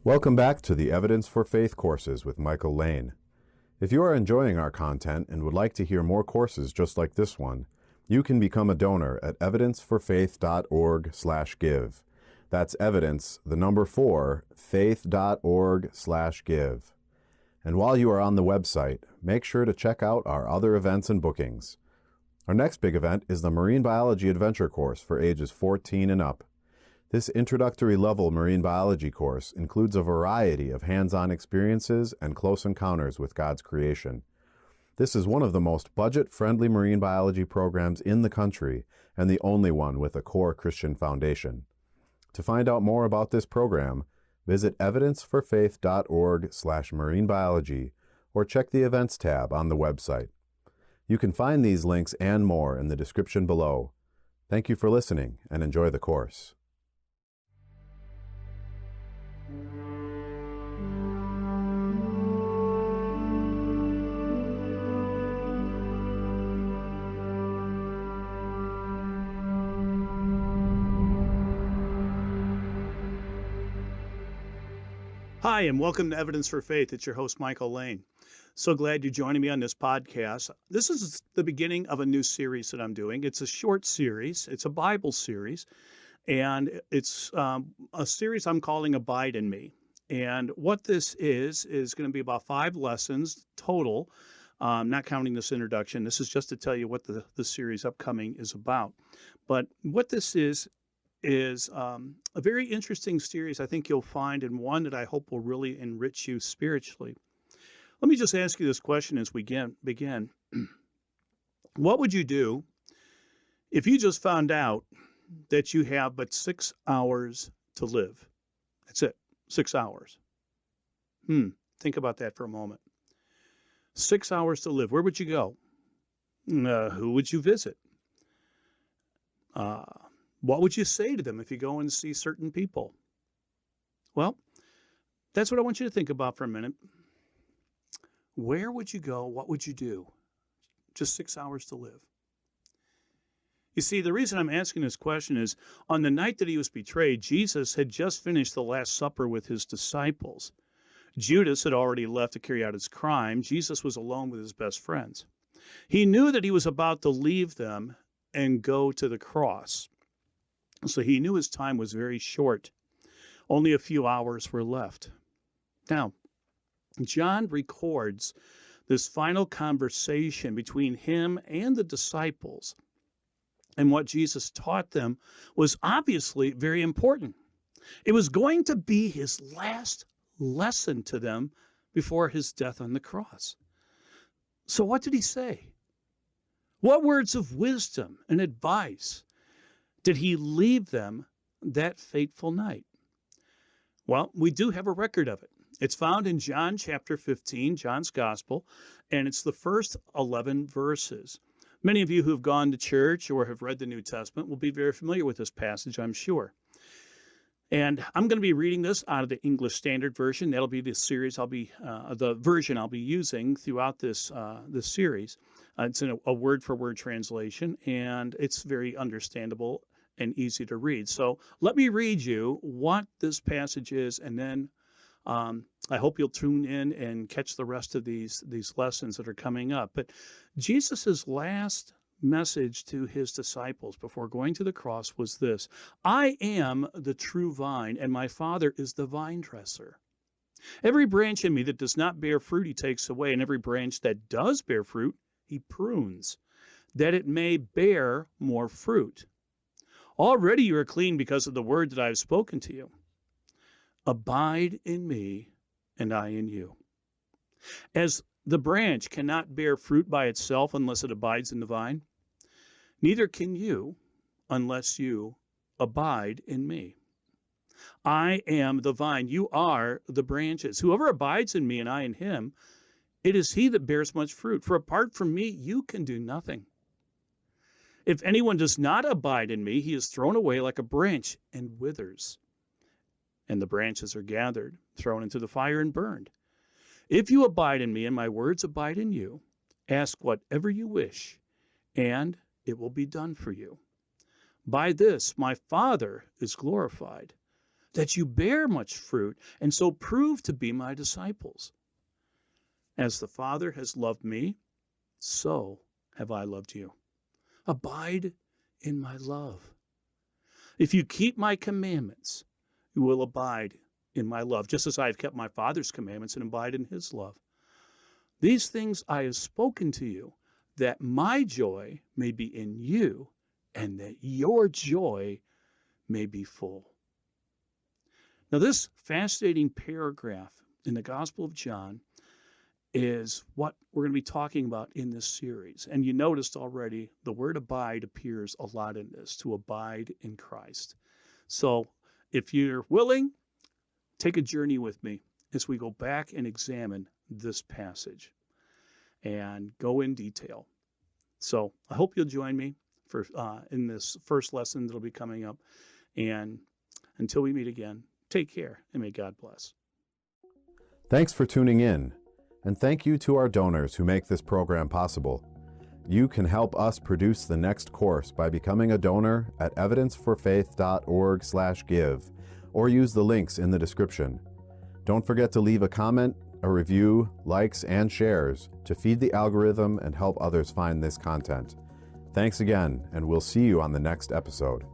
Welcome back to the Evidence for Faith courses with Michael Lane. If you are enjoying our content and would like to hear more courses just like this one, you can become a donor at evidenceforfaith.org/give. That's evidence, the number 4, faith.org/give. And while you are on the website, make sure to check out our other events and bookings. Our next big event is the Marine Biology Adventure course for ages 14 and up. This introductory level marine biology course includes a variety of hands-on experiences and close encounters with God's creation. This is one of the most budget-friendly marine biology programs in the country and the only one with a core Christian foundation. To find out more about this program, visit evidenceforfaith.org/marinebiology or check the events tab on the website. You can find these links and more in the description below. Thank you for listening and enjoy the course. Hi, and welcome to Evidence for Faith. It's your host, Michael Lane. So glad you're joining me on this podcast. This is the beginning of a new series that I'm doing. It's a short series. It's a Bible series, and it's a series I'm calling Abide in Me. And what this is going to be about 5 lessons total, not counting this introduction. This is just to tell you what the series upcoming is about. But what this is a very interesting series I think you'll find, and one that I hope will really enrich you spiritually. Let me just ask you this question as we begin. What would you do if you just found out that you have but 6 hours to live? That's it, 6 hours. Think about that for a moment. 6 hours to live. Where would you go? Who would you visit? What would you say to them if you go and see certain people? Well, that's what I want you to think about for a minute. Where would you go? What would you do? Just 6 hours to live. You see, the reason I'm asking this question is on the night that he was betrayed, Jesus had just finished the Last Supper with his disciples. Judas had already left to carry out his crime. Jesus was alone with his best friends. He knew that he was about to leave them and go to the cross. So he knew his time was very short. Only a few hours were left. Now, John records this final conversation between him and the disciples. And what Jesus taught them was obviously very important. It was going to be his last lesson to them before his death on the cross. So what did he say? What words of wisdom and advice did he leave them that fateful night? Well, we do have a record of it. It's found in John chapter 15, John's Gospel, and it's the first 11 verses. Many of you who have gone to church or have read the New Testament will be very familiar with this passage, I'm sure. And I'm going to be reading this out of the English Standard Version. That'll be the series the version I'll be using throughout this series. It's in a word-for-word translation, and it's very understandable and easy to read. So let me read you what this passage is, and then I hope you'll tune in and catch the rest of these lessons that are coming up. But Jesus' last message to his disciples before going to the cross was this: I am the true vine, and my Father is the vine dresser. Every branch in me that does not bear fruit he takes away, and every branch that does bear fruit he prunes, that it may bear more fruit. Already you are clean because of the word that I have spoken to you. Abide in me, and I in you. As the branch cannot bear fruit by itself unless it abides in the vine, neither can you unless you abide in me. I am the vine, you are the branches. Whoever abides in me and I in him, it is he that bears much fruit. For apart from me, you can do nothing. If anyone does not abide in me, he is thrown away like a branch and withers. And the branches are gathered, thrown into the fire and burned. If you abide in me and my words abide in you, ask whatever you wish, and it will be done for you. By this my Father is glorified, that you bear much fruit, and so prove to be my disciples. As the Father has loved me, so have I loved you. Abide in my love. If you keep my commandments, you will abide in my love, just as I have kept my Father's commandments and abide in his love. These things I have spoken to you, that my joy may be in you, and that your joy may be full. Now, this fascinating paragraph in the Gospel of John is what we're going to be talking about in this series. And you noticed already the word abide appears a lot in this, to abide in Christ. So if you're willing, take a journey with me as we go back and examine this passage and go in detail. So I hope you'll join me for in this first lesson that'll be coming up. And until we meet again, take care and may God bless. Thanks for tuning in, and thank you to our donors who make this program possible. You can help us produce the next course by becoming a donor at evidenceforfaith.org/give, or use the links in the description. Don't forget to leave a comment, a review, likes, and shares to feed the algorithm and help others find this content. Thanks again, and we'll see you on the next episode.